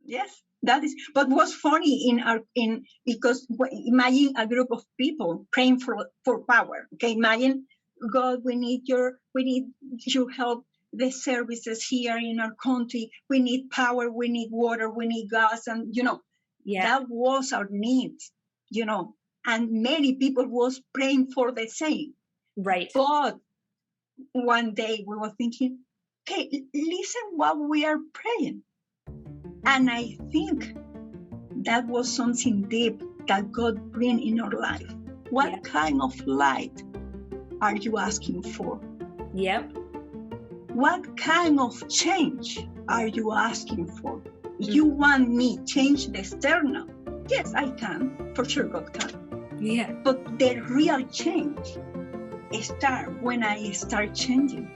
Yes, that is. But what's funny because imagine a group of people praying for power. Okay, imagine, God, we need your help. The services here in our country, we need power, we need water, we need gas, and that was our needs. And many people was praying for the same. Right. But one day we were thinking, okay, listen what we are praying. And I think that was something deep that God bring in our life. What kind of light are you asking for? Yep. What kind of change are you asking for? You want me change the external? Yes, I can. For sure, God can. Yeah. But the real change starts when I start changing.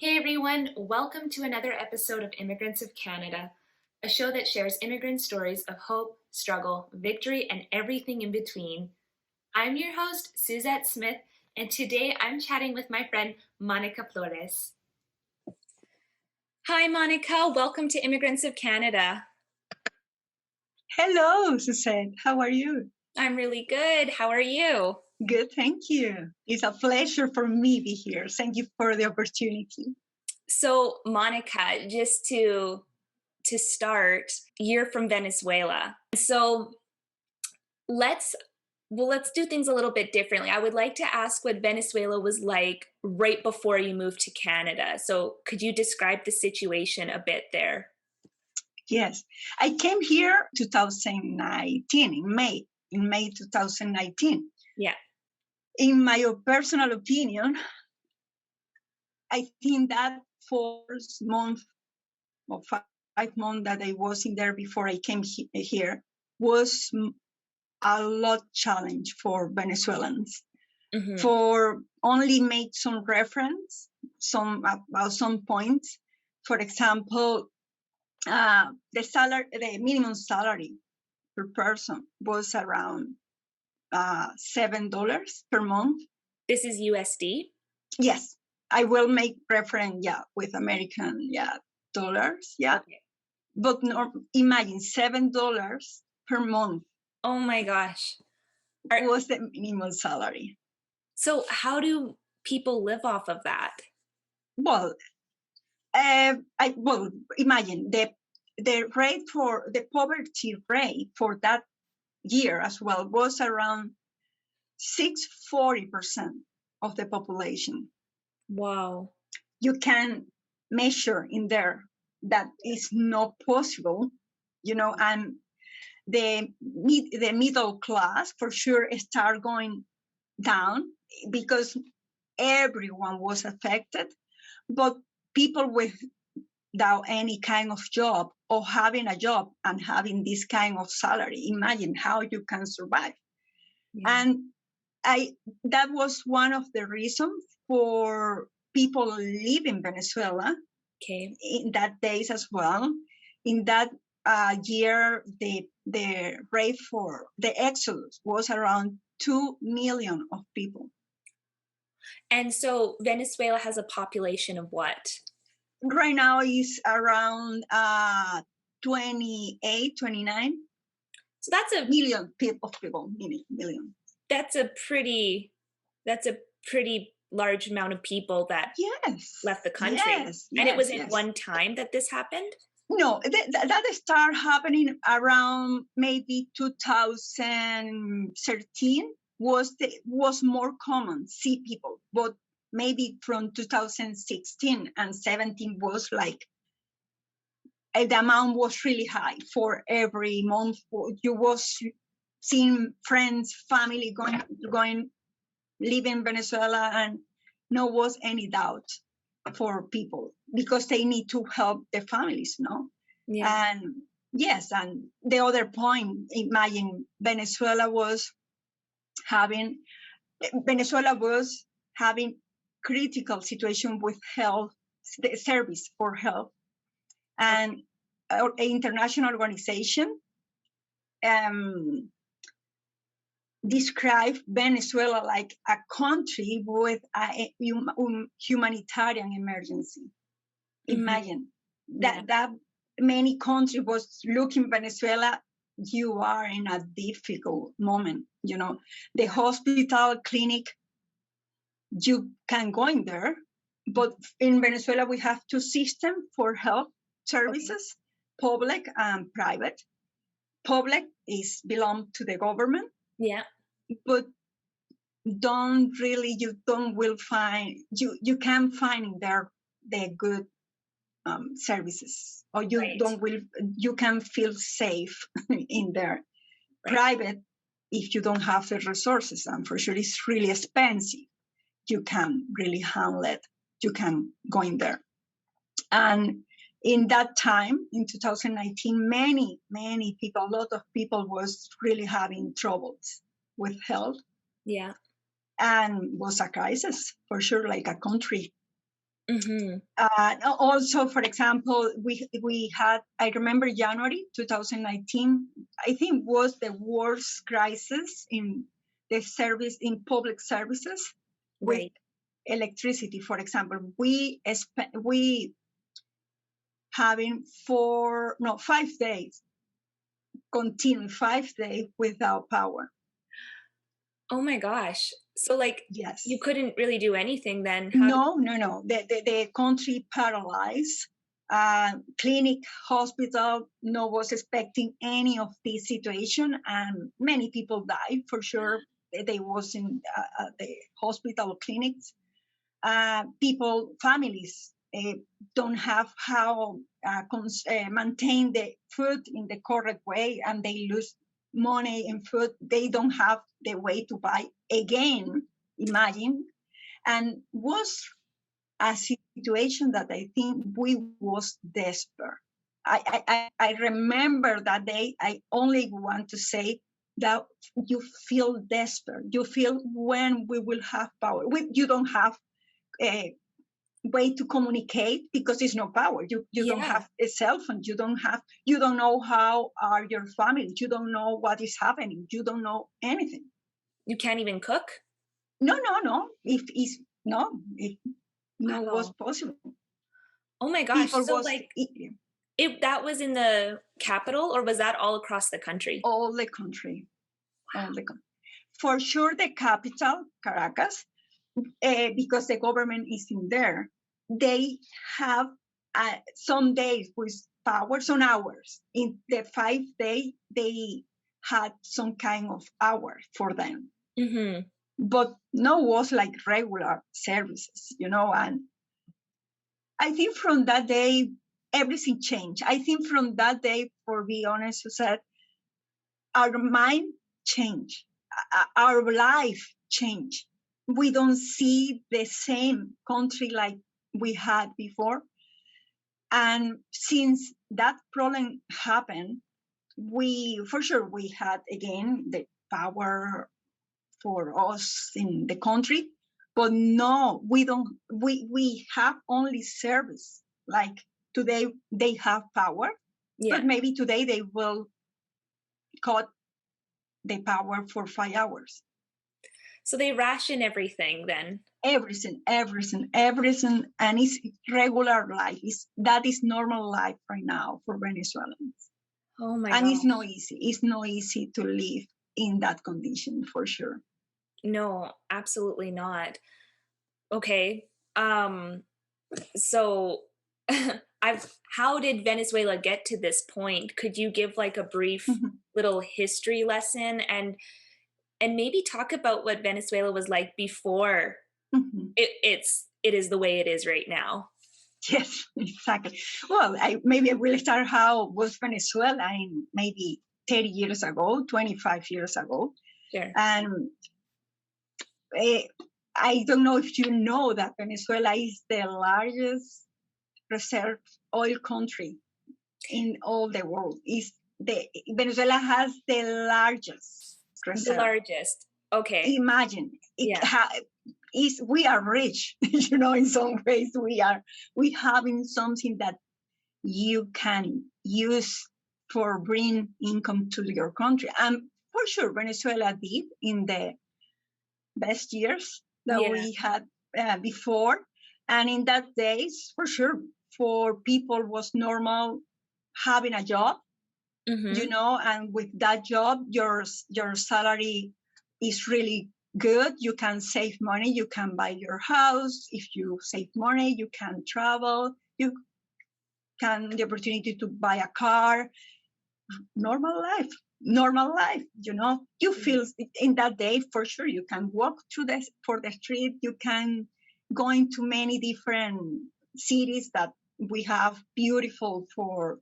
Hey everyone, welcome to another episode of Immigrants of Canada, a show that shares immigrant stories of hope, struggle, victory, and everything in between. I'm your host, Suzette Smith, and today I'm chatting with my friend, Monica Flores. Hi, Monica. Welcome to Immigrants of Canada. Hello, Suzette. How are you? I'm really good. How are you? Good, thank you. It's a pleasure for me to be here. Thank you for the opportunity. So, Monica, just to start, you're from Venezuela. So let's do things a little bit differently. I would like to ask what Venezuela was like right before you moved to Canada. So could you describe the situation a bit there? Yes, I came here 2019 in May 2019. Yeah. In my personal opinion, I think that first month or 5 months that I was in there before I came here was a lot challenge for Venezuelans. Mm-hmm. For only make some reference, about some points. For example, the minimum salary per person was around $7 per month. This is USD? Yes, I will make reference, with American, dollars, Okay. But imagine $7 per month. Oh my gosh. Was the minimum salary. So how do people live off of that? Well, imagine the rate for the poverty rate for that year as well was around 640% of the population. Wow. You can measure in there that is not possible, and the middle class for sure start going down because everyone was affected, but people without any kind of job or having a job and having this kind of salary, imagine how you can survive. Yeah. And that was one of the reasons for people leaving Venezuela. Okay. In that days as well. In that year, the rate for the exodus was around 2 million of people. And so Venezuela has a population of what? Right now is around 28, 29. So that's a million people. That's a pretty large amount of people that left the country. Yes, and it was in one time that this happened? No, that started happening around maybe 2013 was more common, see people, but maybe from 2016 and 17 was like the amount was really high. For every month you was seeing friends, family going live in Venezuela, and no was any doubt for people because they need to help their families, no? Yeah. And yes, and the other point, imagine Venezuela was having critical situation with health, the service for health, and an international organization describe Venezuela like a country with a humanitarian emergency. Imagine that many countries was looking Venezuela. You are in a difficult moment. The hospital, clinic, you can go in there, but in Venezuela we have two systems for health services, public and private. Public is belong to the government, but you can find in there the good services, or you can feel safe in there. Private, if you don't have the resources, and for sure it's really expensive, you can really handle it. You can go in there. And in that time, in 2019, many people, a lot of people was really having troubles with health. Yeah. And was a crisis, for sure, like a country. Mm-hmm. Also, for example, we had, I remember January 2019, I think was the worst crisis in the service, in public services, with electricity, for example. We having 5 days, continue 5 days without power. Oh my gosh. So like, yes, you couldn't really do anything then? No. The country paralyzed. Clinic, hospital, no was expecting any of this situation, and many people died, for sure. They was in the hospital clinics. People, families don't have how maintain the food in the correct way, and they lose money in food. They don't have the way to buy again. Imagine. And was a situation that I think we was desperate. I remember that day. I only want to say that you feel desperate. You feel when we will have power. You don't have a way to communicate because it's no power. You don't have a cell phone. You don't know how are your family. You don't know what is happening. You don't know anything. You can't even cook? No. It was possible. Oh my gosh. So that was in the capital, or was that all across the country? All the country. Wow. For sure, the capital, Caracas, because the government is in there, they have some days with power, some hours. In the 5 days, they had some kind of hour for them. Mm-hmm. But no was like regular services, and I think from that day, everything changed. I think from that day, for be honest, said, our mind changed, our life changed. We don't see the same country like we had before. And since that problem happened, we had again the power for us in the country, but no, we don't. We have only service. Like today, they have power, but maybe today they will cut the power for 5 hours. So they ration everything then? Everything, and it's regular life. That is normal life right now for Venezuelans. Oh my God! And it's not easy. It's not easy to live in that condition, for sure. No, absolutely not. Okay. So how did Venezuela get to this point? Could you give like a brief little history lesson and maybe talk about what Venezuela was like before it is the way it is right now? Yes, exactly. Well, maybe I will start how was Venezuela in maybe 30 years ago, 25 years ago. Sure. And I don't know if you know that Venezuela is the largest reserve oil country in all the world. Venezuela has the largest reserve. The largest. Okay. Imagine we are rich, in some ways we having something that you can use for bring income to your country. And for sure, Venezuela did in the best years that we had before. And in that days, for sure, for people was normal having a job, and with that job, your salary is really good. You can save money. You can buy your house. If you save money, you can travel. You can the opportunity to buy a car. Normal life. You feel in that day for sure. You can walk through the street. You can go into many different cities that we have beautiful for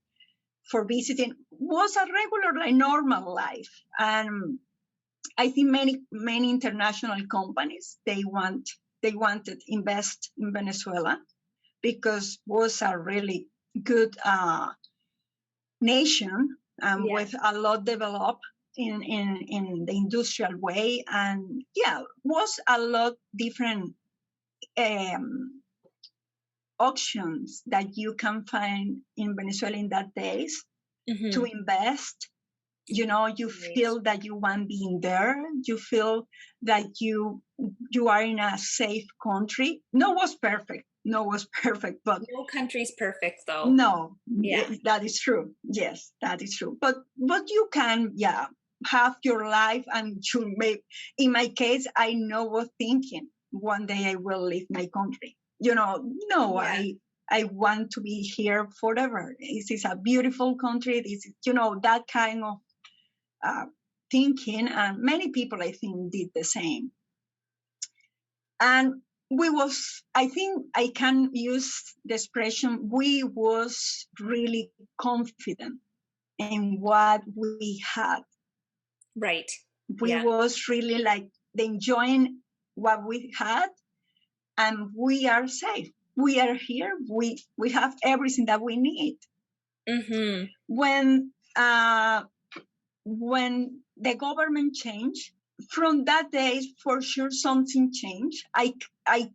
visiting. Was a regular, like normal life. And I think many international companies they wanted invest in Venezuela because was a really good nation with a lot developed in the industrial way, and was a lot different options that you can find in Venezuela in that days to invest. You feel that you want being there. You feel that you are in a safe country. No was perfect, but no country's perfect though. No, that is true. Yes, that is true. But you can, have your life, and you may. In my case, I was thinking one day I will leave my country. I want to be here forever. This is a beautiful country. This is, that kind of thinking, and many people I think did the same. And I think I can use the expression, we was really confident in what we had. Right. We was really like enjoying what we had, and we are safe. We are here. We have everything that we need. When the government changed, from that day, for sure, something changed. I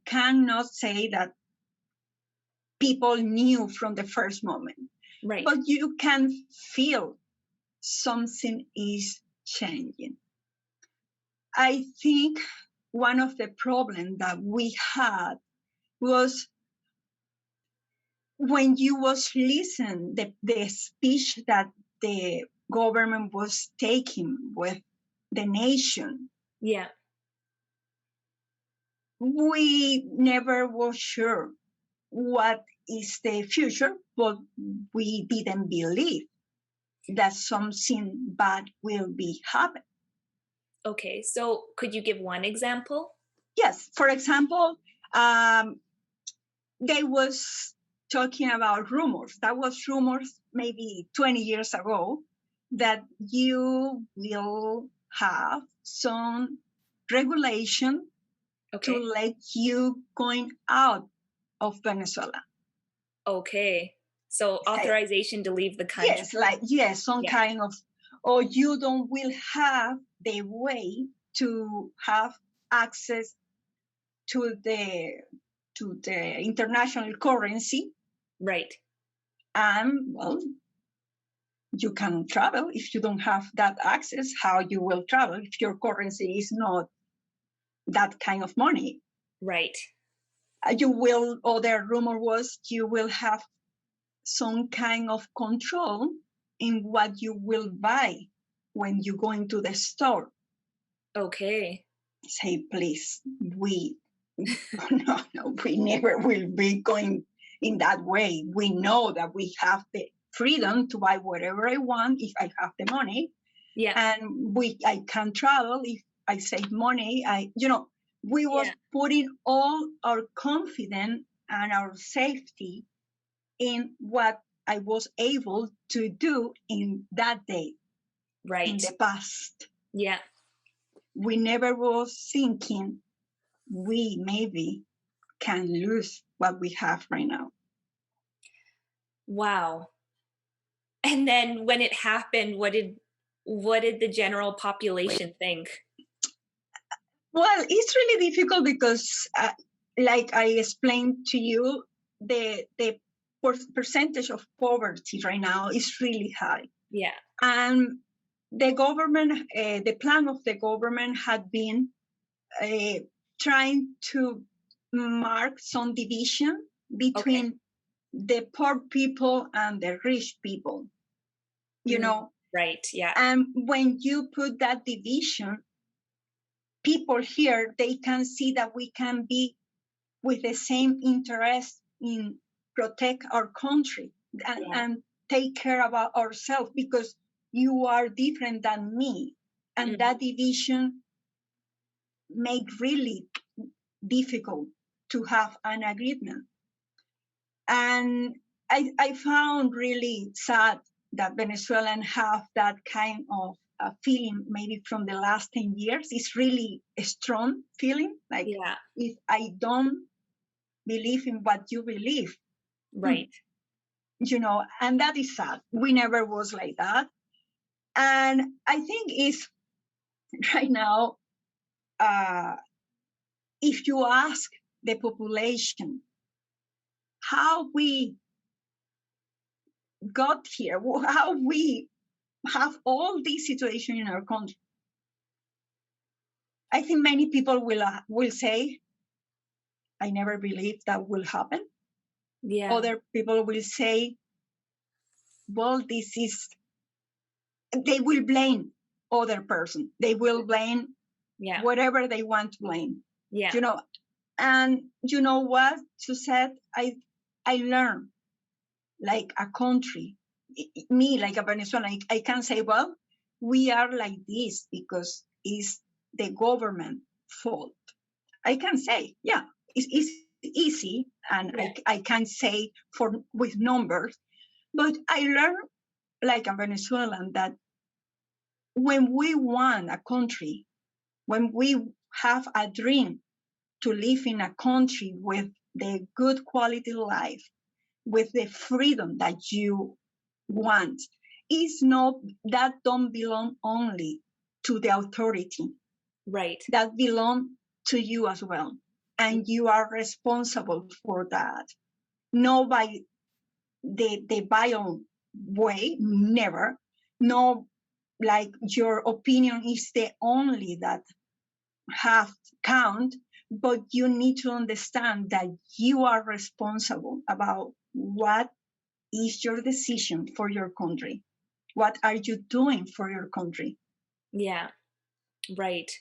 cannot say that people knew from the first moment, right? But you can feel something is changing. I think one of the problems that we had was when you was listening the speech that the government was taking with the nation. Yeah. We never was sure what is the future, but we didn't believe that something bad will be happen. Okay, so could you give one example? Yes, for example, they was talking about rumors. That was rumors maybe 20 years ago that you will have some regulation to let you going out of Venezuela. Okay, so authorization to leave the country. Yes, some kind of, or you will have the way to have access to the international currency. Right. And you can travel. If you don't have that access, how you will travel if your currency is not that kind of money? Right. Other rumor was you will have some kind of control in what you will buy when you go into the store. Okay. Say, please, we never will be going in that way. We know that we have the freedom to buy whatever I want if I have the money. Yeah. And I can travel if I save money. We was putting all our confidence and our safety in what I was able to do in that day. Right. In the past. Yeah. We never was thinking we maybe can lose what we have right now. Wow. And then when it happened, what did the general population think? Well, it's really difficult because, like I explained to you, the percentage of poverty right now is really high. Yeah. And the government, the plan of the government had been trying to mark some division between the poor people and the rich people, you know. Right, yeah. And when you put that division, people here, they can see that we can be with the same interest in protect our country and take care about ourselves, because you are different than me. And that division made really difficult to have an agreement. And I found really sad that Venezuelans have that kind of feeling, maybe from the last 10 years. It's really a strong feeling, like if I don't believe in what you believe. Right. You know, and that is sad. We never was like that. And I think it's right now, if you ask the population how we got here, how we have all this situation in our country, I think many people will say, I never believed that will happen. Yeah. Other people will say, well, this is, they will blame other person. They will blame whatever they want to blame. Yeah. You know, and you know what, Suzette, I learned, like a country, me, like a Venezuelan, I can say, well, we are like this because it's the government fault. I can say, yeah, it's easy, and I can say with numbers, but I learned, like a Venezuelan, that when we want a country, when we have a dream to live in a country with the good quality life, with the freedom that you want, is not, that don't belong only to the authority. Right. That belong to you as well. And you are responsible for that. Not by the violent way, never. No, like your opinion is the only that have count, but you need to understand that you are responsible about what is your decision for your country. What are you doing for your country? Yeah, right.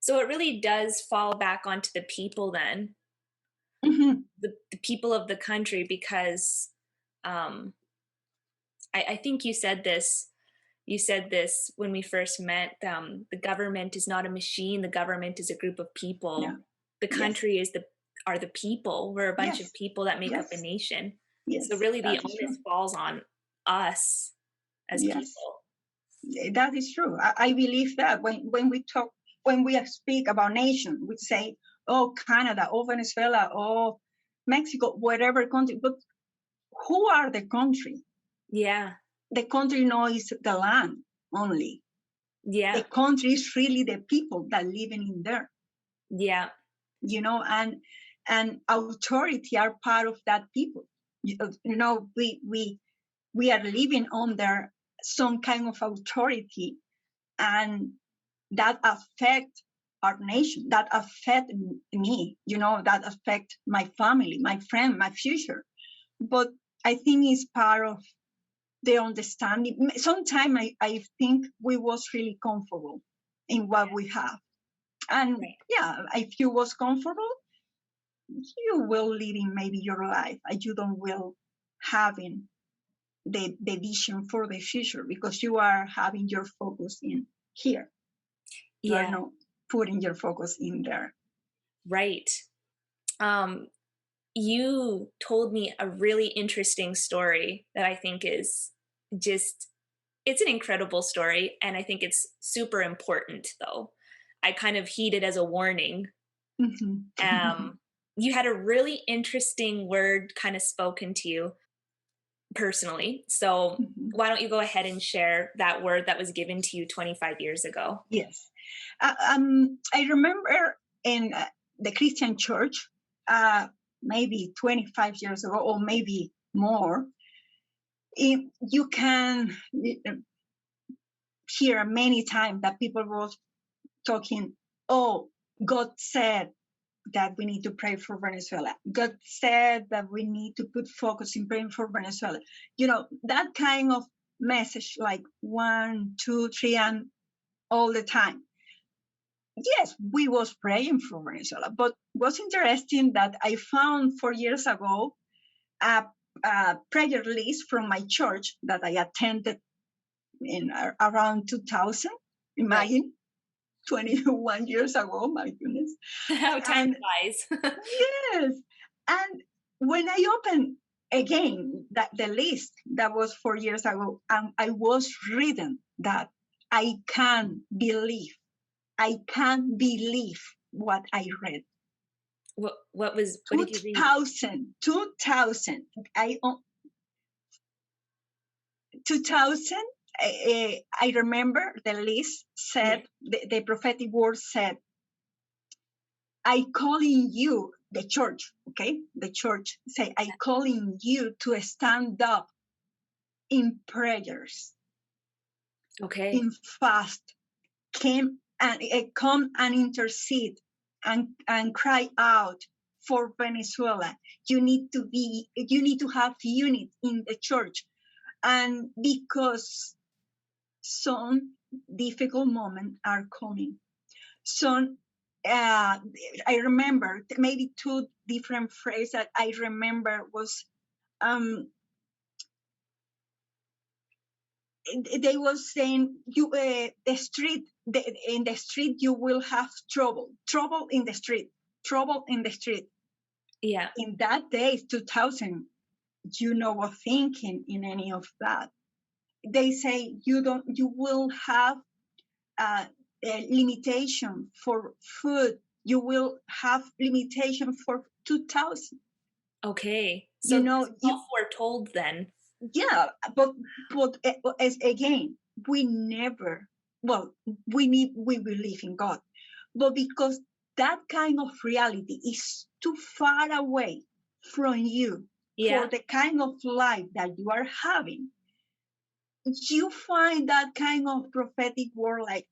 So it really does fall back onto the people then, the people of the country, because I think you said this when we first met. The government is not a machine. The government is a group of people. Yeah. The country are the people. We're a bunch of people that make up a nation. Yes. So really the onus falls on us as people. That is true. I believe that when we speak about nation, we say, oh, Canada, oh, Venezuela, oh, Mexico, whatever country, but who are the country? Yeah. The country knows the land only. Yeah. The country is really the people that living in there. Yeah. You know, and authority are part of that people. You know, we are living under some kind of authority, and that affect our nation, that affect me, you know, that affect my family, my friend, my future. But I think it's part of the understanding. Sometimes I think we was really comfortable in what we have. And if you was comfortable, you will live in maybe your life, and you don't will having the vision for the future, because you are having your focus in here. You are not putting your focus in there. Right. You told me a really interesting story that I think is just, it's an incredible story. And I think it's super important, though. I kind of heed it as a warning. You had a really interesting word kind of spoken to you personally. So why don't you go ahead and share that word that was given to you 25 years ago? Yes. I remember in the Christian church, maybe 25 years ago, or maybe more, you can hear many times that people was talking, oh, God said that we need to pray for Venezuela. God said that we need to put focus in praying for Venezuela. That kind of message, like 1, 2, 3, and all the time. Yes, we was praying for Venezuela, but was interesting that I found 4 years ago a prayer list from my church that I attended in around 2000. Imagine, 21 years ago, my goodness. How time flies. Yes. And when I opened again the list that was 4 years ago, I was reading that I can't believe what I read. What did you read? 2000. 2000. I remember the list said, the prophetic word said, I calling you, the church, okay? The church say, I calling you to stand up in prayers, okay, in fast, come and intercede and cry out for Venezuela. You need to have unity in the church. And because some difficult moments are coming. Some, I remember maybe 2 different phrases that I remember was, they was saying, you in the street you will have trouble in the street. Yeah. In that day, 2000, was thinking in any of that. They say you will have a limitation for food. You will have limitation for 2000. Okay. So all foretold then. Yeah, but as again, we never. Well, we believe in God, but because that kind of reality is too far away from you for the kind of life that you are having, you find that kind of prophetic word like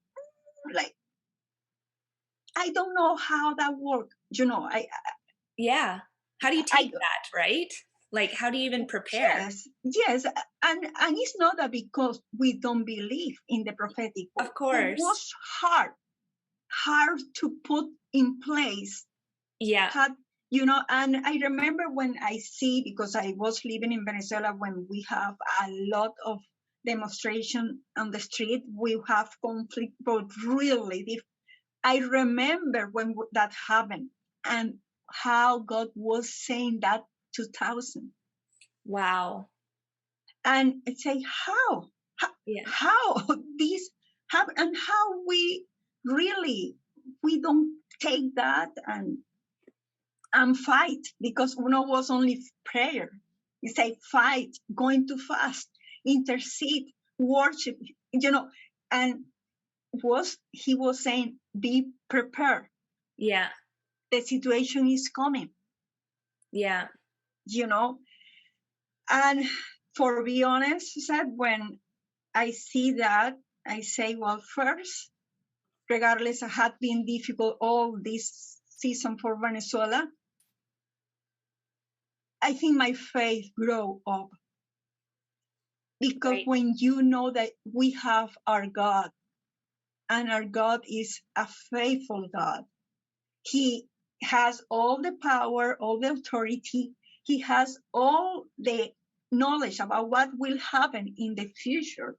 I don't know how that works. How do you take that, right? Like, how do you even prepare? Yes, and it's not that because we don't believe in the prophetic word. Of course. It was hard to put in place. Yeah. And I remember when I see, because I was living in Venezuela when we have a lot of demonstration on the street, we have conflict, but really, I remember when that happened and how God was saying that 2000. Wow. And I say, how this happened, and how we don't take that and fight, because was only prayer. You say fight, going to fast, intercede, worship, and he was saying, be prepared. Yeah. The situation is coming. Yeah. And for be honest, said when I see that, I say, well, first, regardless, it had been difficult all this season for Venezuela, I think my faith grew up. Because when you know that we have our God, and our God is a faithful God, He has all the power, all the authority, He has all the knowledge about what will happen in the future.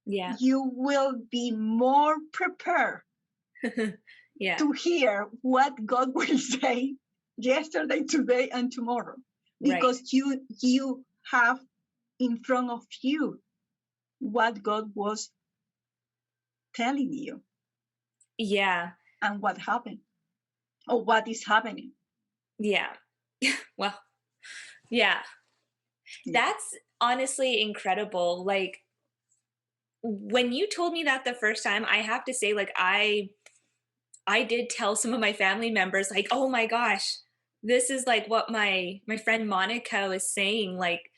Yeah. You will be more prepared to hear what God will say yesterday, today, and tomorrow. Because you have in front of you what God was telling you. Yeah. And what happened, or what is happening. Yeah. Well, yeah. That's honestly incredible. Like, when you told me that the first time, I have to say, like, I did tell some of my family members, like, oh my gosh, this is like what my friend Monica was saying. Like,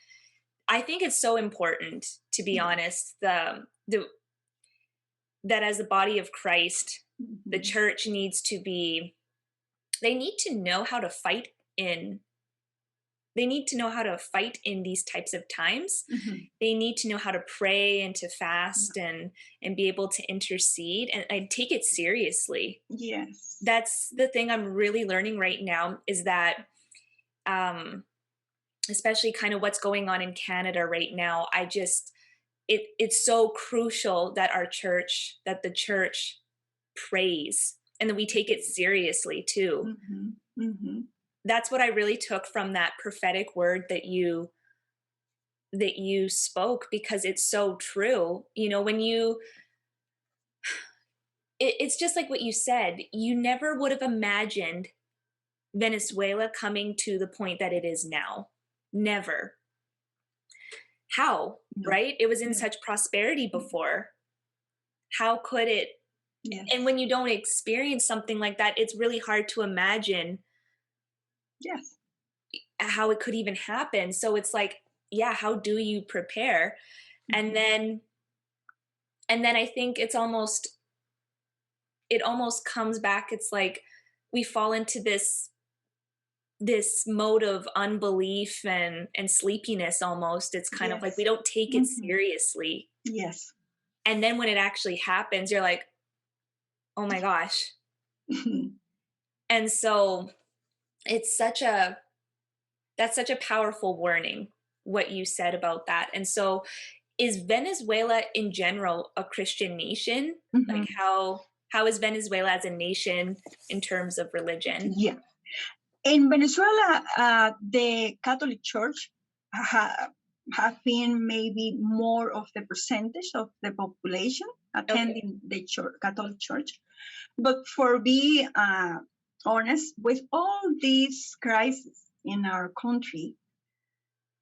I think it's so important, to be honest. that as the body of Christ, the Mhm. church needs to be, they need to know how to fight in, they need to know how to fight in these types of times. Mhm. They need to know how to pray and to fast and be able to intercede and take it seriously. Yes. That's the thing I'm really learning right now, is that um especially kind of what's going on in Canada right now, I just, it's so crucial that our church, that the church prays and that we take it seriously too. Mhm. Mhm. That's what I really took from that prophetic word that you spoke, because it's so true. You know, when you, it's just like what you said, you never would have imagined Venezuela coming to the point that it is now. Never. How? No. Right? It was in No. such prosperity before. How could it? And Yes. when you don't experience something like that, it's really hard to imagine Yes. how it could even happen. So it's like, yeah, how do you prepare? And Mhm. then I think it's almost, it almost comes back, it's like we fall into this mode of unbelief and sleepiness almost. It's kind of like we Yes. don't take it Mhm. seriously. Yes. And then when it actually happens, you're like, oh my gosh. Mhm. And so it's such a, that's such a powerful warning, what you said about that. And so is Venezuela in general a Christian nation? Like Mhm. how is Venezuela as a nation in terms of religion? Yeah. In Venezuela, the Catholic Church have been maybe more of the percentage of the population Okay. attending the church, Catholic Church. But for be honest, with all these crises in our country,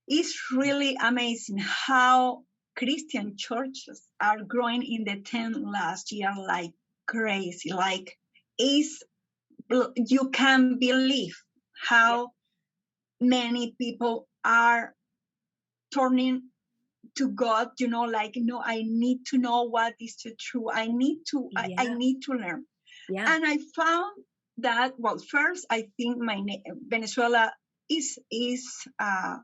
it's really amazing how Christian churches are growing in the 10 last year like crazy. Like, is you can believe Yeah. how many people are turning to God, like, no, I need to know what is the truth. I Yeah. need to learn. Yeah. And I found that, well, first, I think Venezuela is a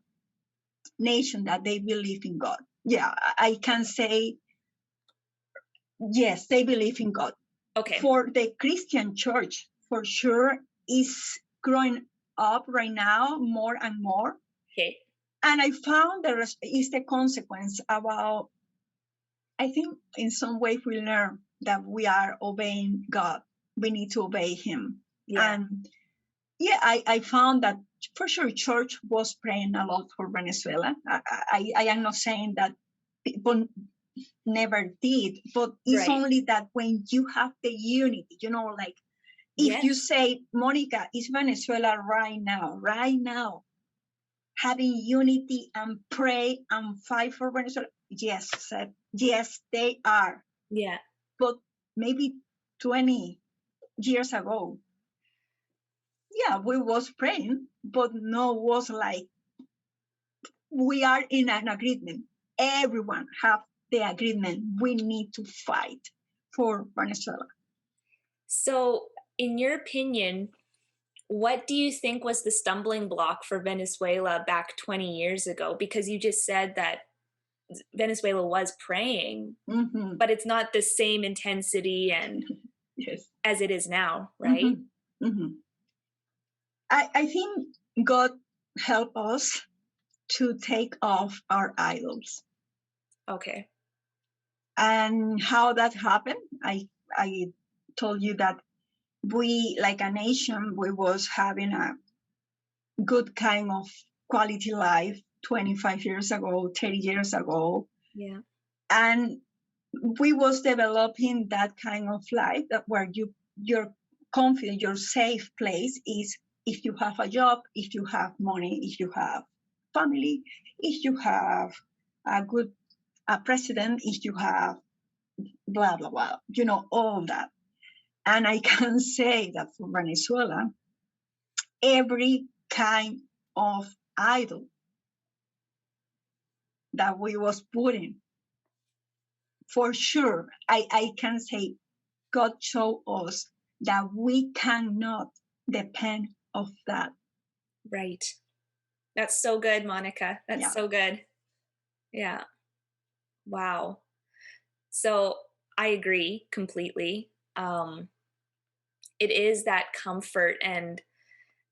nation that they believe in God. Yeah, I can say, yes, they believe in God. Okay. For the Christian church, for sure, is growing up right now more and more. Okay. And I found there is the consequence about, I think in some way we learn that we are obeying God. We need to obey Him. Yeah. And yeah, I found that for sure church was praying a lot for Venezuela. I am not saying that people never did, but it's Right. only that when you have the unity, like if you Yes. say, Monica, is Venezuela right now, having unity and pray and fight for Venezuela? Yes, yes, they are. Yeah. But maybe 20 years ago, yeah, we was praying, but no was like we are in an agreement. Everyone have the agreement. We need to fight for Venezuela. So, in your opinion, what do you think was the stumbling block for Venezuela back 20 years ago? Because you just said that Venezuela was praying, Mm-hmm. but it's not the same intensity and Yes. as it is now, right? Mm-hmm. Mm-hmm. I think God help us to take off our idols. Okay. And how that happened, I told you that we, like a nation, we was having a good kind of quality life 25 years ago, 30 years ago. Yeah. And we was developing that kind of life that where your confident, your safe place is if you have a job, if you have money, if you have family, if you have a good president, if you have blah blah blah, all that. And I can say that for Venezuela, every kind of idol that we was putting for sure, I can say God showed us that we cannot depend of that. Right. That's so good, Monica. That's so good. Yeah. Wow. So I agree completely. It is that comfort. And,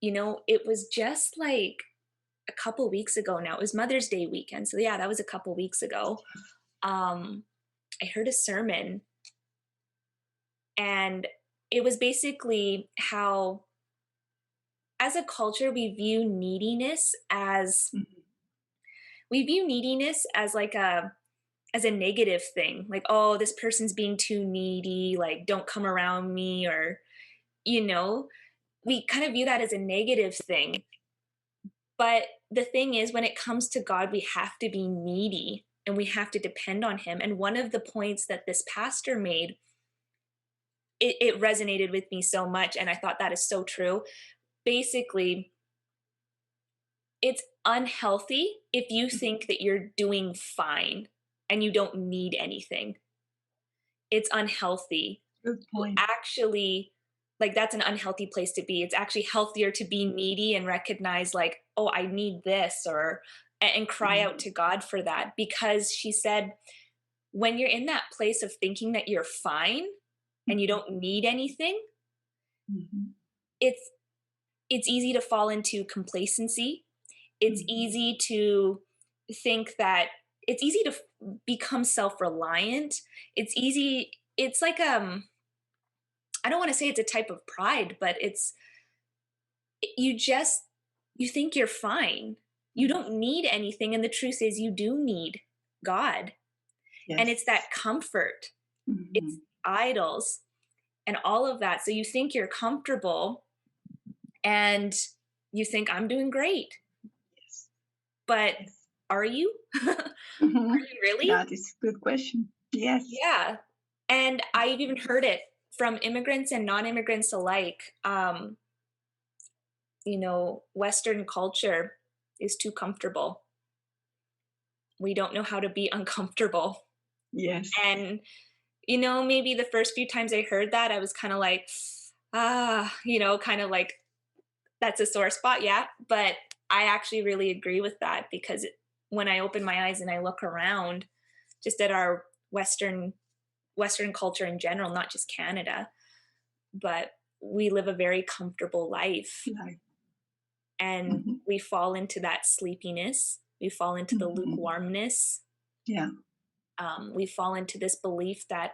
it was just like a couple weeks ago now. It was Mother's Day weekend. So yeah, that was a couple weeks ago. I heard a sermon, and it was basically how, as a culture, we view neediness as like as a negative thing. Like, oh, this person's being too needy, like don't come around me, or we kind of view that as a negative thing. But the thing is, when it comes to God, we have to be needy and we have to depend on him. And one of the points that this pastor made, it resonated with me so much, and I thought that is so true. Basically, it's unhealthy if you think that you're doing fine and you don't need anything. It's unhealthy. Good point. Actually, like, that's an unhealthy place to be. It's actually healthier to be needy and recognize, like, oh, I need this, and cry out to God for that. Because she said, when you're in that place of thinking that you're fine and you don't need anything, it's easy to fall into complacency. It's easy to think that it's easy to become self-reliant. It's like, I don't want to say it's a type of pride, but you think you're fine. You don't need anything. And the truth is, you do need God. Yes. And it's that comfort. It's idols and all of that. So you think you're comfortable and you think, I'm doing great. Yes. But are you? Are you really? That is a good question. Yes. Yeah. And I've even heard it from immigrants and non-immigrants alike. Western culture is too comfortable. We don't know how to be uncomfortable. Yes. And, maybe the first few times I heard that, I was kind of like, kind of like, that's a sore spot. Yeah. But I actually really agree with that, because when I open my eyes and I look around just at our Western culture in general, not just Canada, but we live a very comfortable life. And we fall into that sleepiness. We fall into the lukewarmness. Yeah. We fall into this belief that,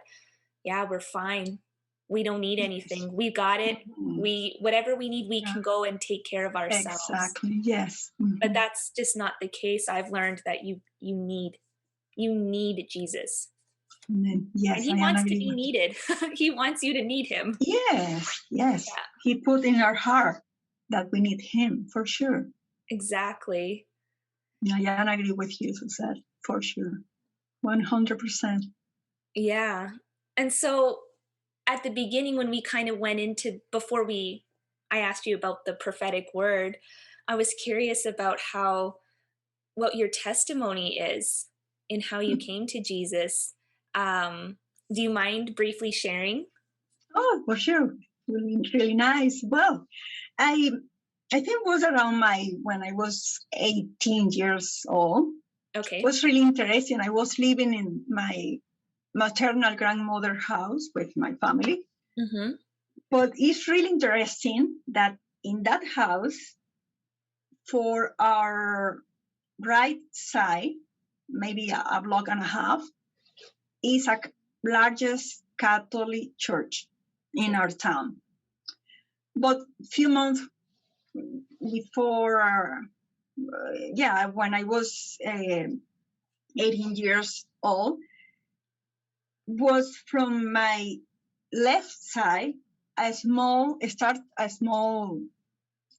we're fine. We don't need anything. We got it. Whatever we need, we can go and take care of ourselves. Exactly. Yes. But that's just not the case. I've learned that you need Jesus. Yes, and he wants to be needed. He wants you to need him. Yes. Yeah. He put in our heart that we need him, for sure. Exactly. I agree with you, Suzette, for sure. 100%. Yeah. And so at the beginning, when we kind of went into, I asked you about the prophetic word, I was curious about what your testimony is in how you came to Jesus. Do you mind briefly sharing? Oh, for sure. Really nice. Well, I think it was around when I was 18 years old. Okay. It was really interesting. I was living in my maternal grandmother's house with my family. But it's really interesting that in that house, for our right side, maybe a block and a half, is a largest Catholic church in our town. But a few months before, when I was 18 years old, was from my left side a small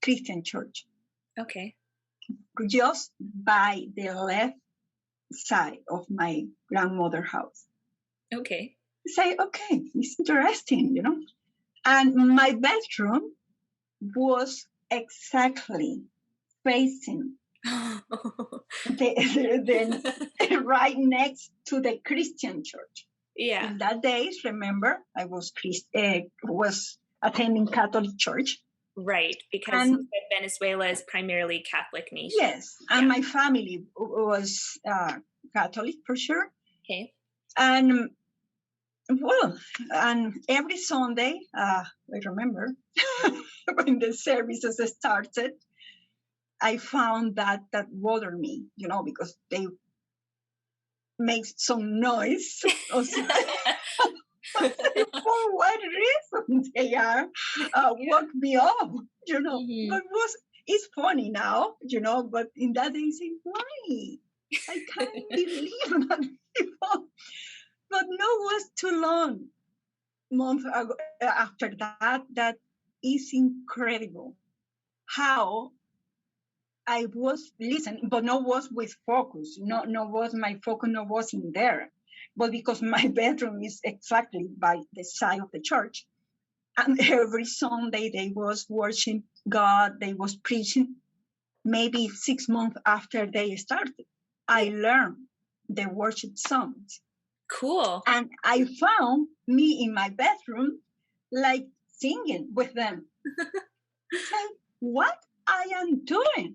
Christian church. Okay. Just by the left side of my grandmother's house. Okay. Say, okay, it's interesting, And my bedroom was exactly facing the right next to the Christian church. Yeah. In that days, remember, I was was attending Catholic Church. Right, because And you said Venezuela is primarily Catholic nation. yes, and my family was Catholic for sure. Okay. And well, and every Sunday, I remember when the services started, I found that bothered me, because they make some noise. For what reason they are woke me up, But it's funny now, but in that day, I say, why? I can't believe that people. But no, it was too long. Month ago, after that is incredible. How I was listening, but no was with focus. No was my focus. No was in there, but because my bedroom is exactly by the side of the church, and every Sunday they was worshiping God. They was preaching. Maybe 6 months after they started, I learned the worship songs. Cool. And I found me in my bedroom, like singing with them. Say, what I am doing?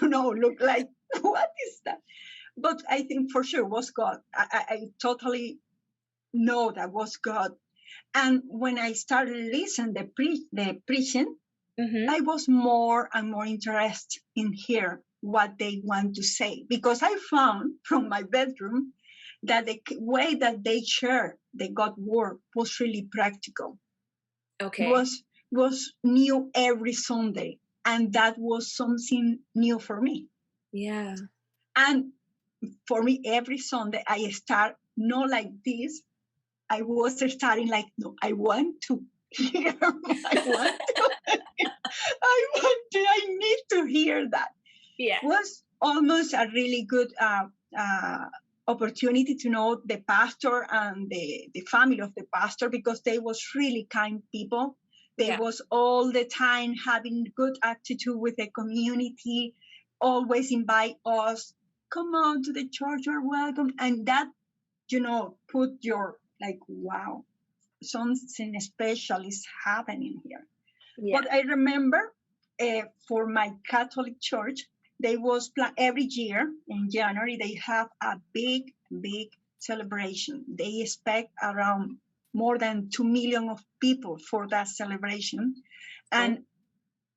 Look like, what is that? But I think for sure was God. I totally know that was God. And when I started listening the preaching, I was more and more interested in hear what they want to say, because I found from my bedroom that the way that they share the God word was really practical. Okay. Was new every Sunday, and that was something new for me. Yeah. And for me, every Sunday I start not like this. I was starting like, no, I want to hear. I need to hear that. Yeah. It was almost a really good opportunity to know the pastor and the family of the pastor, because they was really kind people. They was all the time having good attitude with the community, always invite us, come on to the church, you're welcome. And that, put your, like, wow, something special is happening here. Yeah. But I remember for my Catholic church, they was every year in January, they have a big celebration. They expect around more than 2 million of people for that celebration. And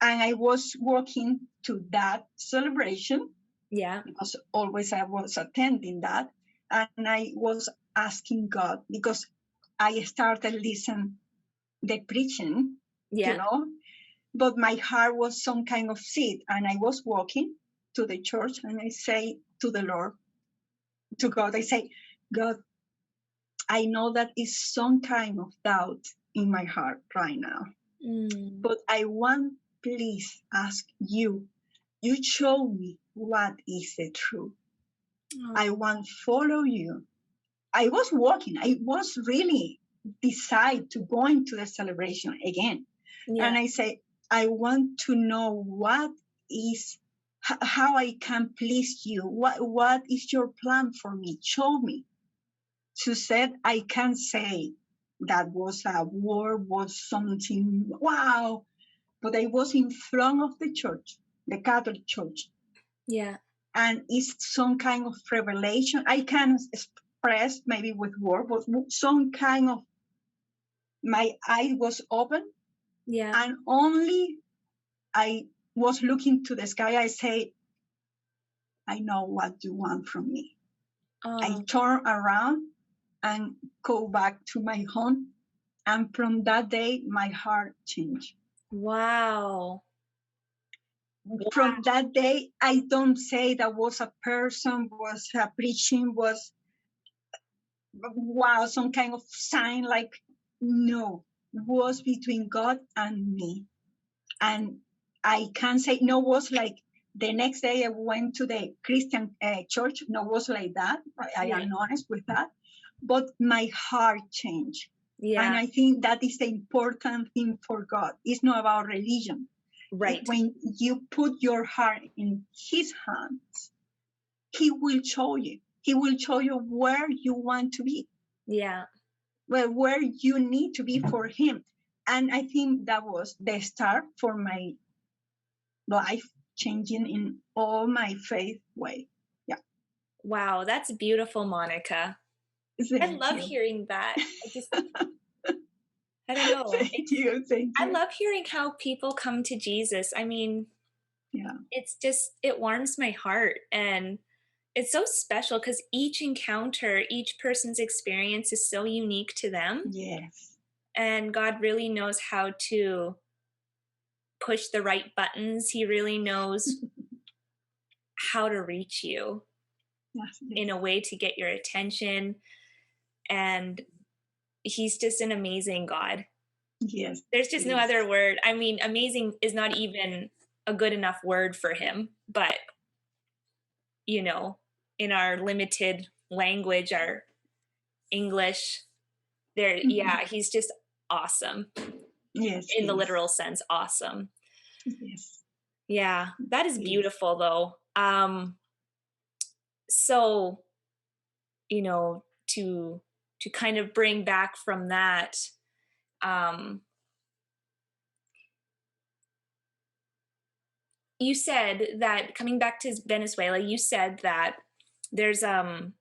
I was working to that celebration. Yeah. Because always I was attending that. And I was asking God, because I started listening the preaching, but my heart was some kind of seed. And I was walking to the church and I say to the Lord, to God, I say, God, I know that is some kind of doubt in my heart right now. But I want, please ask you show me what is the truth. I want follow you. I was walking. I was really decide to go into the celebration again. Yeah. And I say, I want to know what is, how I can please you. What is your plan for me? Show me. She said, I can't say that was a word, was something, wow. But I was in front of the church, the Catholic church. Yeah. And it's some kind of revelation. I can express maybe with words, but some kind of, my eye was open. Yeah. And only I was looking to the sky. I say, I know what you want from me. I turn around and go back to my home. And from that day, my heart changed. Wow. From that day, I don't say that was a person, was a preaching, was, wow, some kind of sign, like, no, was between God and me. And I can't say, no, was like the next day I went to the Christian church, no, was like that. I am honest with that. But my heart changed. Yeah. And I think that is the important thing for God. It's not about religion. Right. When you put your heart in his hands, he will show you. He will show you where you want to be. Yeah. well, where you need to be for him. And I think that was the start for my life changing in all my faith way. Yeah. Wow, that's beautiful, Monica. I Thank love you. hearing that. I don't know. Thank you. I love hearing how people come to Jesus. I mean, Yeah. it warms my heart, and it's so special because each encounter, each person's experience is so unique to them. Yes. And God really knows how to push the right buttons. He really knows how to reach you in a way to get your attention. And he's just an amazing God. Yes. There's just no other word. I mean, amazing is not even a good enough word for him, but you know, in our limited language, our English, he's just awesome. Yes. In the literal sense, awesome. Yes. Yeah, that is beautiful though. So, you know, to kind of bring back from that, you said that, coming back to Venezuela, you said that there's a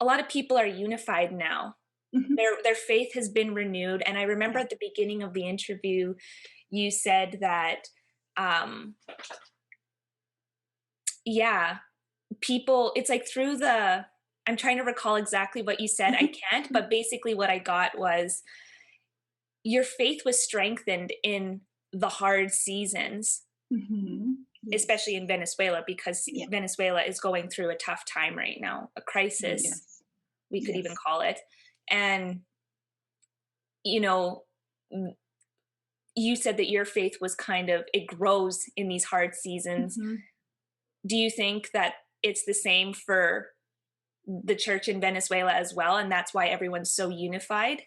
lot of people are unified now. Mm-hmm. Their faith has been renewed. And I remember at the beginning of the interview, you said that people, it's like through the, I'm trying to recall exactly what you said. I can't, but basically what I got was your faith was strengthened in the hard seasons, especially in Venezuela, because Venezuela is going through a tough time right now, a crisis, we could even call it. And, you know, you said that your faith was kind of, it grows in these hard seasons. Do you think that it's the same for the church in Venezuela as well, and that's why everyone's so unified?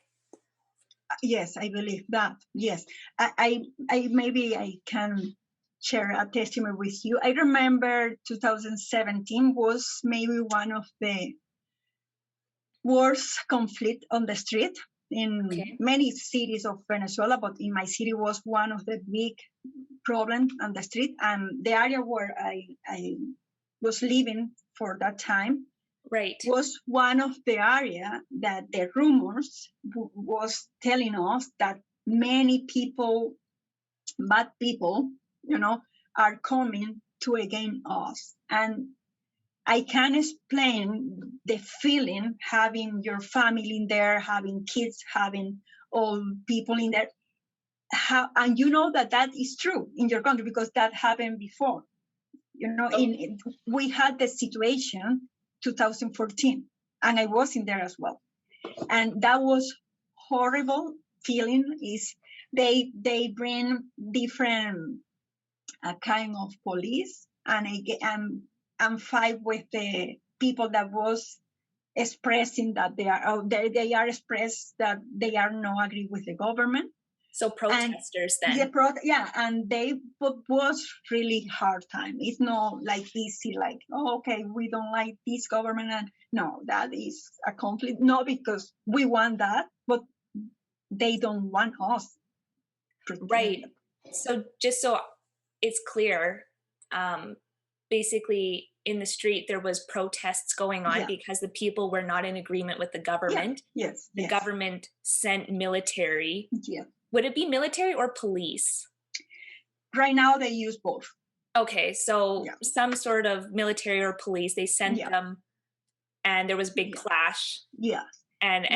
Yes, I believe that. Yes, I maybe I can share a testimony with you. I remember 2017 was maybe one of the worst conflict on the street in many cities of Venezuela, but in my city was one of the big problems on the street. And the area where I was living for that time was one of the area that the rumors was telling us that many people, bad people, you know, are coming to against us. And I can explain the feeling having your family in there, having kids, having all people in there. And you know that is true in your country because that happened before. You know, we had the situation 2014, and I was in there as well. And that was horrible feeling. Is they bring different kind of police and fight with the people that was expressing that they are expressed that they are not agree with the government. So protesters then. And they was really hard time. It's not like easy, like, oh, okay, we don't like this government. And no, that is a conflict. Not because we want that, but they don't want us. Right. So just so it's clear, basically in the street there was protests going on because the people were not in agreement with the government. The government sent military. Would it be military or police? Right now they use both. Okay, so some sort of military or police, they sent them, and there was a big clash. And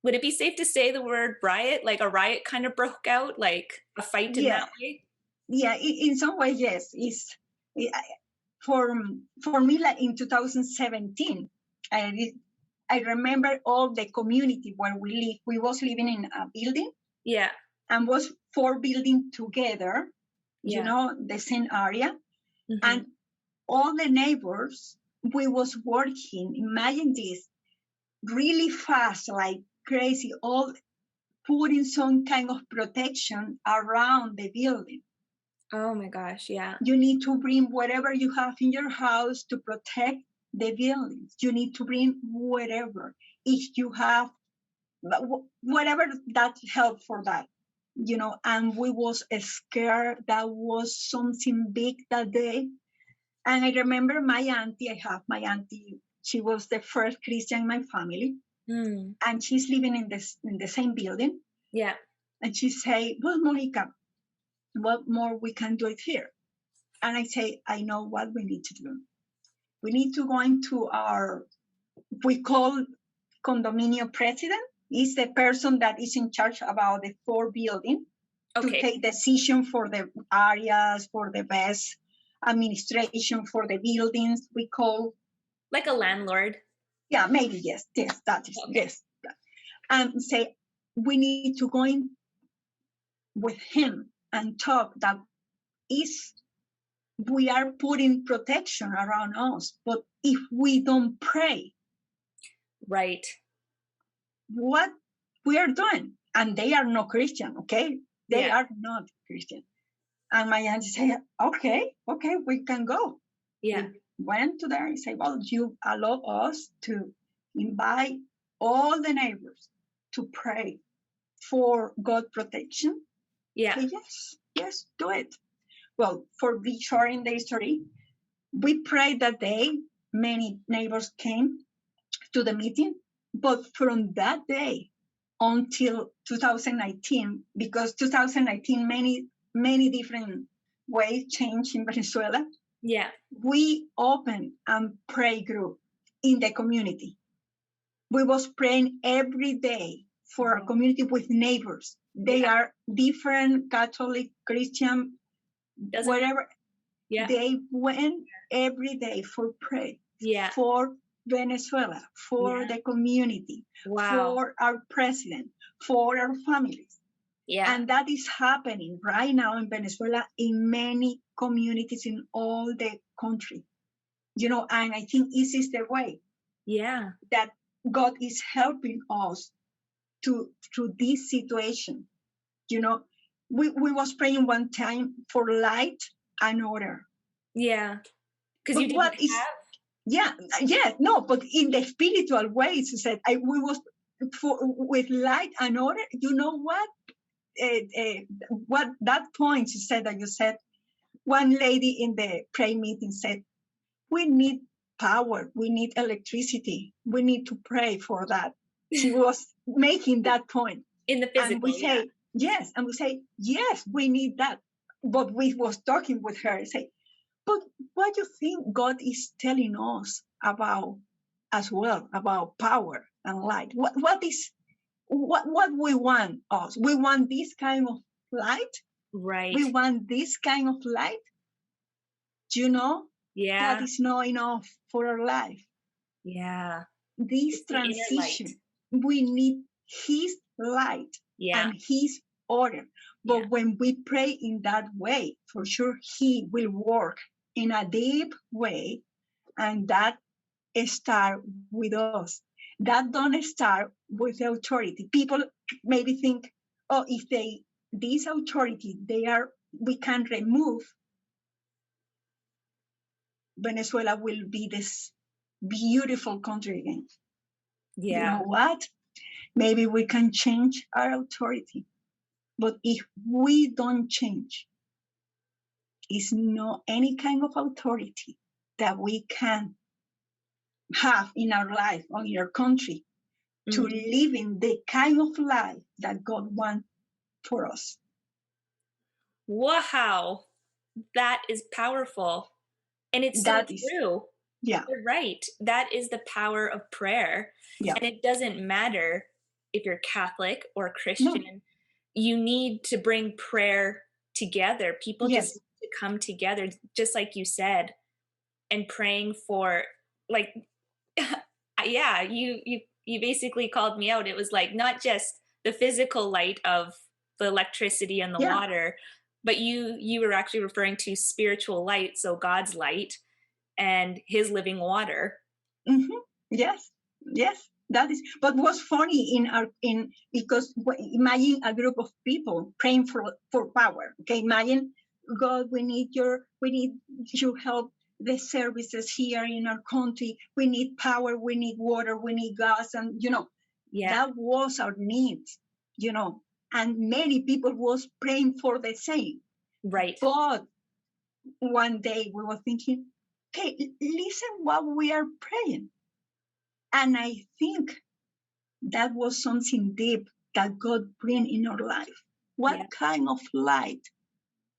would it be safe to say the word riot? Like a riot kind of broke out, like a fight in that way? Yeah, in some way, yes. For me, like in 2017, I remember all the community where we live. We was living in a building. And was 4 buildings together, you know, the same area. And all the neighbors, we was working, imagine this, really fast, like crazy, all putting some kind of protection around the building. Oh my gosh, yeah. You need to bring whatever you have in your house to protect the buildings. You need to bring whatever. If you have whatever that help for that, and we was scared that was something big that day. And I remember my auntie, she was the first Christian in my family, and she's living in the same building. Yeah. And she say, well, Monica, what more we can do it here? And I say, I know what we need to do. We need to go into we call condominium president. Is the person that is in charge about the 4 building to take decision for the areas, for the best administration for the buildings. We call like a landlord. Yeah, maybe yes, that is yes. And say we need to go in with him and talk that we are putting protection around us, but if we don't pray, right, what we are doing, and they are not Christian, okay? They are not Christian. And my auntie said, okay, we can go. Yeah. We went to there and said, well, you allow us to invite all the neighbors to pray for God protection. Yeah. Say, yes, do it. Well, for be short in the history, we prayed that day. Many neighbors came to the meeting, but from that day until 2019, because 2019 many different ways changed in Venezuela. Yeah. We opened a pray group in the community. We was praying every day for a community with neighbors. They are different, Catholic, Christian, whatever. Yeah. They went every day for pray. Yeah. For Venezuela, for the community, for our president, for our families. Yeah. And that is happening right now in Venezuela in many communities in all the country. And I think this is the way that God is helping us through this situation. We was praying one time for light and order. Yeah. Because you didn't have... But in the spiritual ways, you said, we was with light and order. You know what? What that point you said, one lady in the prayer meeting said, we need power, we need electricity, we need to pray for that. She was making that point. In the physical, and we say, yes, and we say, yes, we need that. But we was talking with her and say, but what do you think God is telling us about as well, about power and light? What we want us? We want this kind of light? Right. We want this kind of light? That is not enough for our life. Yeah. This transition, we need His light and His order. But when we pray in that way, for sure He will work in a deep way, and that start with us. That don't start with the authority. People maybe think, if this authority, we can remove, Venezuela will be this beautiful country again. Yeah. You know what? Maybe we can change our authority. But if we don't change, it's not any kind of authority that we can have in our life or in our country to live in the kind of life that God wants for us. Wow. That is powerful. And it's so true. Yeah. You're right. That is the power of prayer. Yeah. And it doesn't matter if you're Catholic or Christian. No. You need to bring prayer together. People just need to come together, just like you said, and praying for, like, you basically called me out. It was like not just the physical light of the electricity and the water, but you were actually referring to spiritual light, so God's light and His living water. Mm-hmm. Yes. That is. But what's funny because imagine a group of people praying for power. Okay, imagine, God, we need your help the services here in our country. We need power, we need water, we need gas, and that was our needs, and many people was praying for the same. Right. But one day we were thinking, okay, listen what we are praying. And I think that was something deep that God bring in our life. What kind of light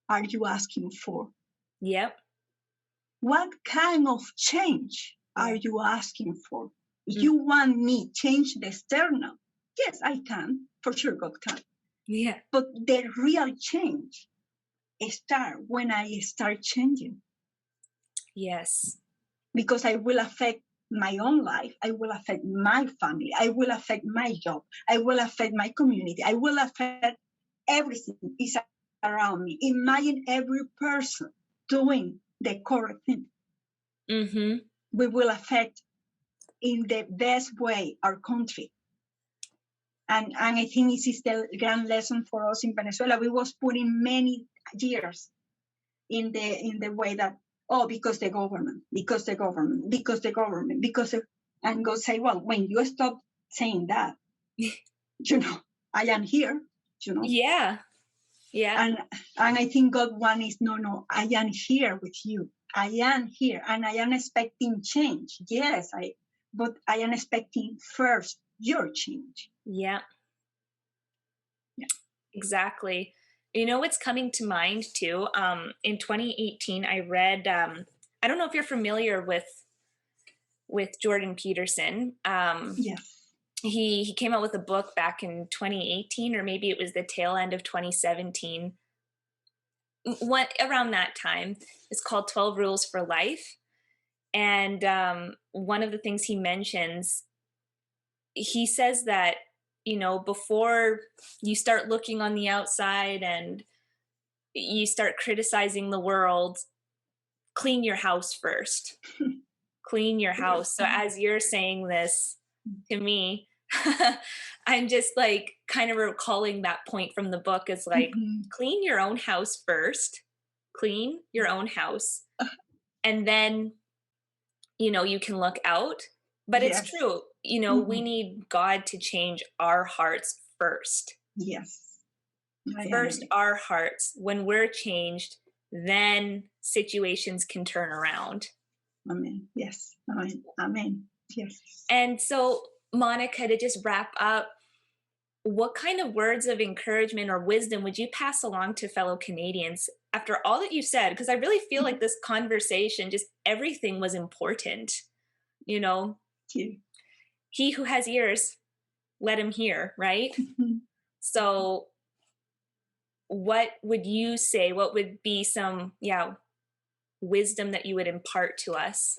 are you asking for? Yep. What kind of change are you asking for? You want me change the external? Yes, I can. For sure, God can. Yeah. But the real change start when I start changing. Yes. Because I will affect my own life. I will affect my family. I will affect my job. I will affect my community. I will affect everything is around me. Imagine every person doing the correct thing. Mm-hmm. We will affect in the best way our country. And I think this is the grand lesson for us in Venezuela. We was putting many years in the way that, because the government, and God say, well, when you stop saying that, I am here, Yeah. Yeah. And I think God one is, no, I am here with you. I am here and I am expecting change. Yes, but I am expecting first your change. Yeah. Exactly. What's coming to mind too? In 2018, I read, I don't know if you're familiar with Jordan Peterson. Yes. He came out with a book back in 2018, or maybe it was the tail end of 2017. What around that time? It's called 12 Rules for Life. And one of the things he mentions, he says that, before you start looking on the outside and you start criticizing the world, clean your house first. Clean your house. So as you're saying this to me, I'm just like kind of recalling that point from the book is like, clean your own house first, clean your own house. And then, you can look out, but it's true. We need God to change our hearts first. Yes. First, our hearts. When we're changed, then situations can turn around. Amen. Yes. Amen. Amen. Yes. And so, Monica, to just wrap up, what kind of words of encouragement or wisdom would you pass along to fellow Canadians after all that you said? Because I really feel like this conversation, just everything was important. He who has ears, let him hear, right? So what would you say? What would be some, wisdom that you would impart to us?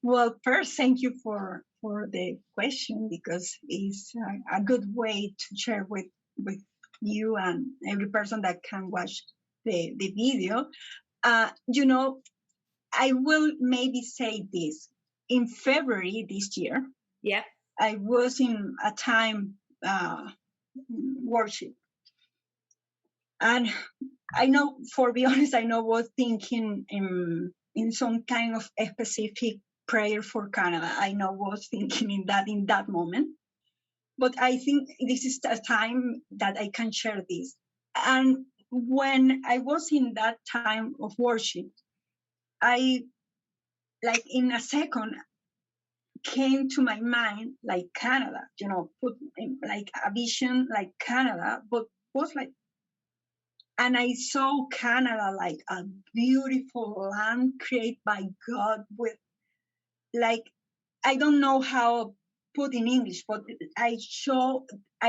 Well, first, thank you for the question, because it's a good way to share with you and every person that can watch the video. I will maybe say this. In February this year, I was in a time worship. And I know, for be honest, I was thinking in some kind of a specific prayer for Canada. I was thinking in that moment. But I think this is a time that I can share this. And when I was in that time of worship, I, like in a second, came to my mind like Canada, put in, like a vision like Canada, but was like, and I saw Canada like a beautiful land created by God with, like, I don't know how put in English, but I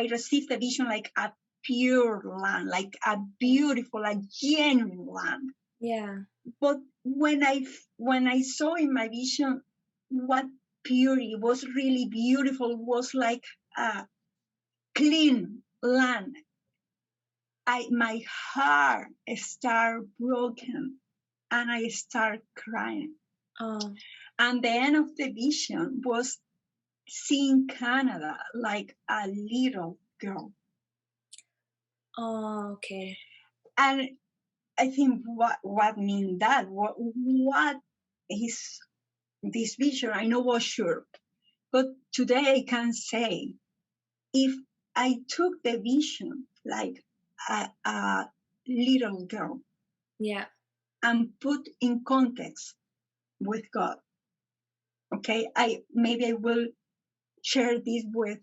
received a vision like a pure land, like a beautiful, like genuine land. Yeah. But when I saw in my vision what purity was really beautiful, was like a clean land, my heart started broken and I started crying. Oh. And the end of the vision was seeing Canada like a little girl. Oh, okay. And I think what mean that? What is this vision? I know for sure, but today I can say, if I took the vision like a little girl Yeah. and put in context with God, okay, maybe I will share this with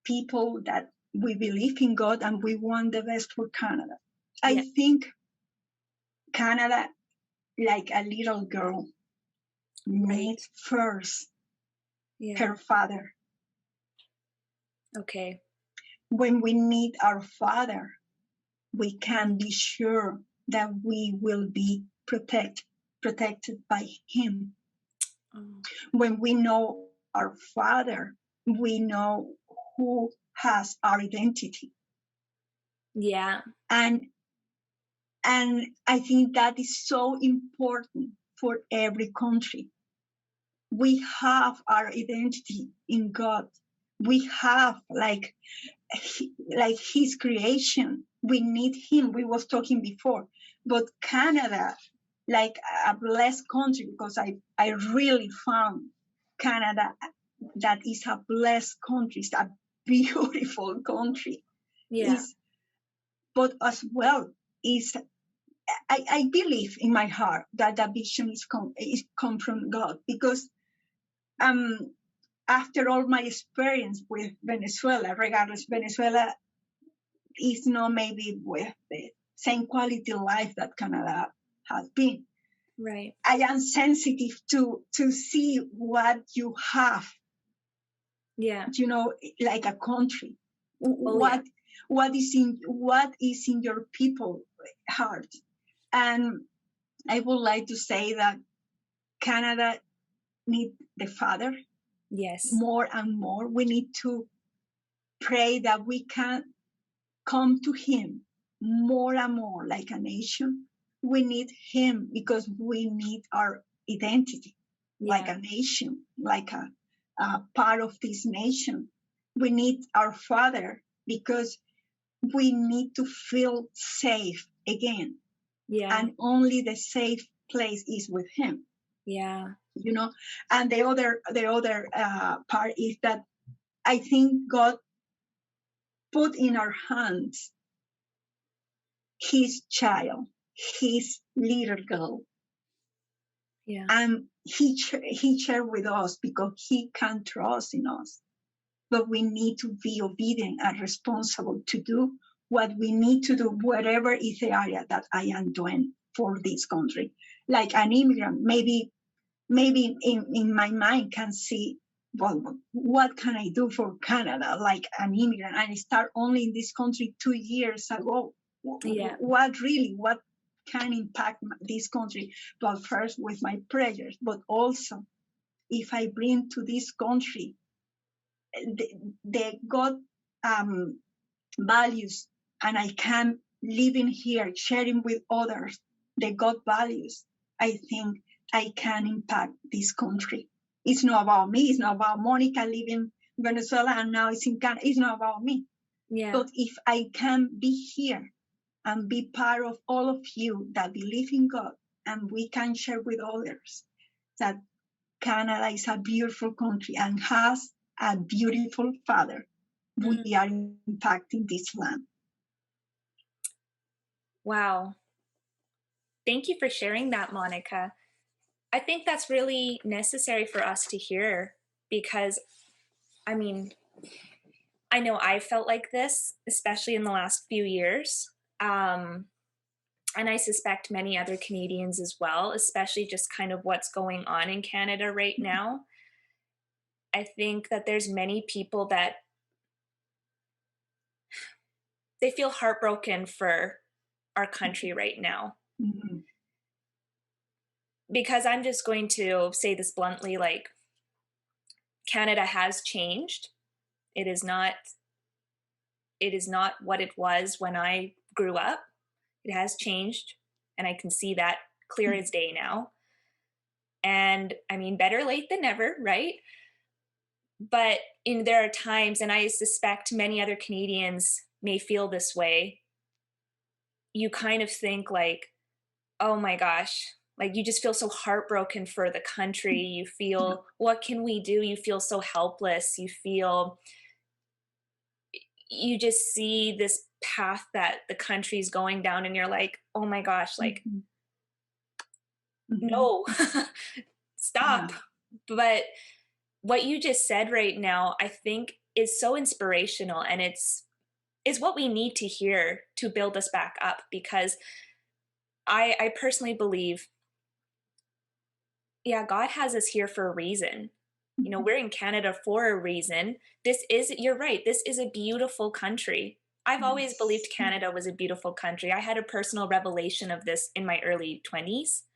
people that we believe in God and we want the best for Canada. Yeah. I think Canada, like a little girl, needs first her father. Okay. When we need our father, we can be sure that we will be protected by him. Oh. When we know our father, we know who has our identity. Yeah. And I think that is so important for every country. We have our identity in God. We have like his creation. We need him. We was talking before. But Canada, like a blessed country, because I really found Canada that is a blessed country. It's a beautiful country. Yeah. But as well, is I believe in my heart that the vision is come from God, because after all my experience with Venezuela, regardless, Venezuela is not maybe with the same quality of life that Canada has been. Right. I am sensitive to see what you have. Yeah. You know, like a country. Yeah. What is in your people heart. And I would like to say that Canada needs the Father. Yes. More and more. We need to pray that we can come to him more and more like a nation. We need him because we need our identity like a nation, like a part of this nation. We need our Father because we need to feel safe again. Yeah. And only the safe place is with him. Yeah. You know, and the other part is that I think God put in our hands his child, his little girl. Yeah. And he shared with us because he can trust in us. But we need to be obedient and responsible to do what we need to do, whatever is the area that I am doing for this country. Like an immigrant, maybe in my mind can see, well, what can I do for Canada, like an immigrant? I start only in this country 2 years ago. Yeah. What can impact this country? Well, first with my prayers, but also if I bring to this country the God values, and I can live in here, sharing with others the God values, I think I can impact this country. It's not about me. It's not about Monica living in Venezuela and now it's in Canada. It's not about me. Yeah. But if I can be here and be part of all of you that believe in God, and we can share with others that Canada is a beautiful country and has a beautiful Father, we are impacting this land. Wow. Thank you for sharing that, Monica. I think that's really necessary for us to hear because, I mean, I know I felt like this, especially in the last few years. And I suspect many other Canadians as well, especially just kind of what's going on in Canada right now. I think that there's many people that they feel heartbroken for our country right now. Mm-hmm. Because I'm just going to say this bluntly, like, Canada has changed. It is not what it was when I grew up. It has changed, and I can see that clear as day now. And I mean, better late than never, right? But there are times, and I suspect many other Canadians may feel this way, you kind of think like, oh my gosh, like you just feel so heartbroken for the country. You Yeah. feel, what can we do? You feel so helpless. You feel, you just see this path that the country's going down, and you're like, oh my gosh, like, Mhm. Mhm. no, Yeah. stop. But what you just said right now, I think is so inspirational, and it's is what we need to hear to build us back up, because I personally believe, yeah, God has us here for a reason. You know, Mhm. we're in Canada for a reason. This is, you're right, this is a beautiful country. I've always believed Yes. Canada was a beautiful country. I had a personal revelation of this in my early 20s.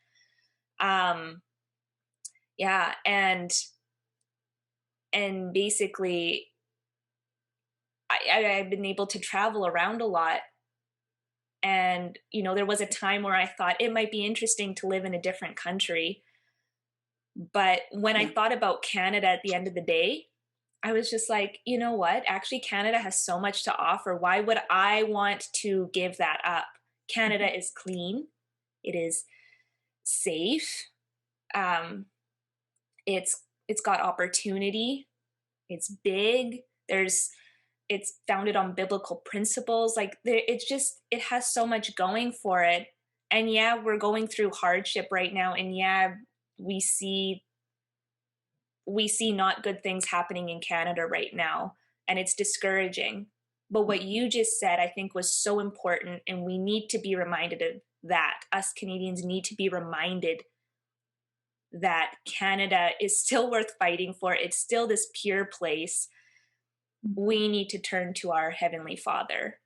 Um, yeah, and basically I've been able to travel around a lot. And, you know, there was a time where I thought it might be interesting to live in a different country. But when I Yeah. thought about Canada at the end of the day, I was just like, you know what? Actually, Canada has so much to offer. Why would I want to give that up? Mhm. Canada is clean. It is safe. Um, it's got opportunity. It's big. It's founded on biblical principles. Like it's just, it has so much going for it. And yeah, we're going through hardship right now. And yeah, we see we see not good things happening in Canada right now, and it's discouraging. But what you just said, I think, was so important, and we need to be reminded of that. Us Canadians need to be reminded that Canada is still worth fighting for. It's still this pure place. Mhm. We need to turn to our Heavenly Father.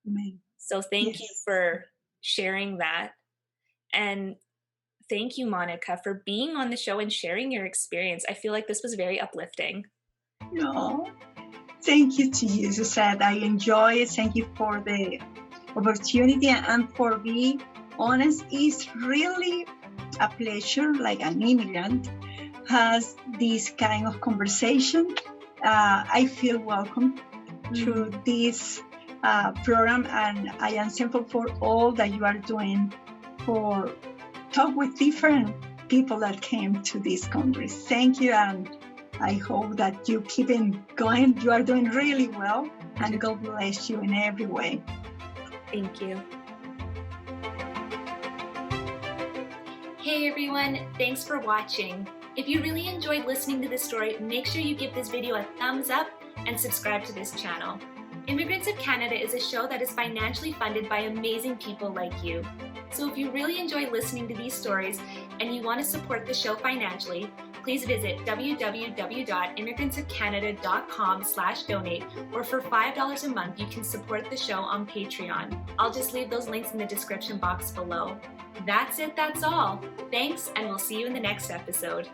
Amen. So thank you Yes. for sharing that. And thank you, Monica, for being on the show and sharing your experience. I feel like this was very uplifting. No. Thank you to you, Suzette. I enjoy it. Thank you for the opportunity, and for being honest. It's really a pleasure, like an immigrant has this kind of conversation. I feel welcome through this program, and I am thankful for all that you are doing for talk with different people that came to this country. Thank you, and I hope that you keep it going. You are doing really well, and God bless you in every way. Thank you. Hey everyone, thanks for watching. If you really enjoyed listening to this story, make sure you give this video a thumbs up and subscribe to this channel. Immigrants of Canada is a show that is financially funded by amazing people like you. So if you really enjoy listening to these stories and you want to support the show financially, please visit www.immigrantofcanada.com/donate, or for $5 a month, you can support the show on Patreon. I'll just leave those links in the description box below. That's it, that's all. Thanks, and we'll see you in the next episode.